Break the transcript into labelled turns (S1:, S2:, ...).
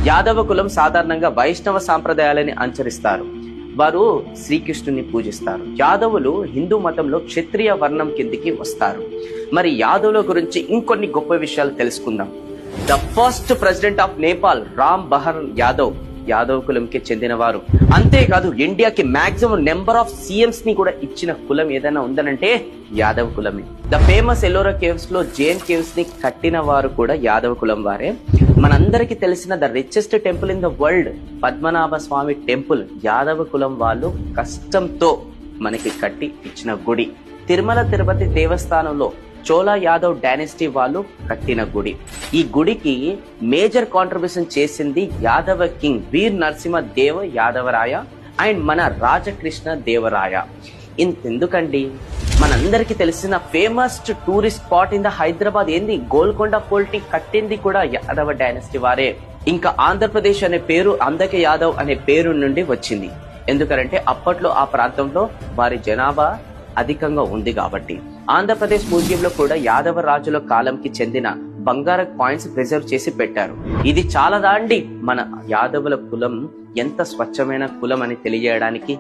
S1: యాదవ కులం సాధారణంగా వైష్ణవ సాంప్రదాయాలని అనుసరిస్తారు. వారు శ్రీకృష్ణుని పూజిస్తారు. యాదవులు హిందూ మతంలో క్షత్రియ వర్ణం కిందికి వస్తారు. మరి యాదవుల గురించి ఇంకొన్ని గొప్ప విషయాలు తెలుసుకుందాం. The first president of Nepal Ram Bahar Yadav Yadav కులంకి చెందినవారు. అంతేకాదు ఇండియాకి మాక్సిమం నెంబర్ ఆఫ్ సీఎంస్ ని కూడా ఇచ్చిన కులం ఏదైనా ఉందనంటే యాదవ్ కులమే. ద ఫేమస్ ఎల్లోరా కేవ్స్ లో జైన్ కేవ్స్ ని కట్టిన వారు కూడా యాదవ్ కులం వారే. మనందరికి తెలిసిన the richest temple in the world Padmanabha Swamy temple Yadava కులం వాళ్ళు కష్టంతో మనకి కట్టి ఇచ్చిన గుడి. తిరుమల తిరుపతి దేవస్థానంలో చోళా యాదవ్ డైనెస్టీ వాళ్ళు కట్టిన గుడి. ఈ గుడికి మేజర్ కాంట్రిబ్యూషన్ చేసింది యాదవ కింగ్ వీర్ నరసింహ దేవ యాదవరాయ అండ్ మన రాజకృష్ణ దేవరాయ. ఇంతెందుకండి, మనందరికి తెలిసిన famous tourist spot in the Hyderabad ఏంది గోల్కొండ ఫోర్ట్ కట్టింది కూడా యాదవ డైనెస్టీ వారే. ఇంకా ఆంధ్రప్రదేశ్ అనే పేరు అందక యాదవ్ అనే పేరు నుండి వచ్చింది. ఎందుకంటే అప్పట్లో ఆ ప్రాంతంలో వారి జనాభా అధికంగా ఉంది కాబట్టి. ఆంధ్రప్రదేశ్ మ్యూజియంలో కూడా యాదవ రాజుల కాలంకి చెందిన బంగారు కాయిన్స్ ప్రిజర్వ్ చేసి పెట్టారు. ఇది చాలా దాండి మన యాదవుల కులం ఎంత స్వచ్ఛమైన కులం అని తెలియజేయడానికి.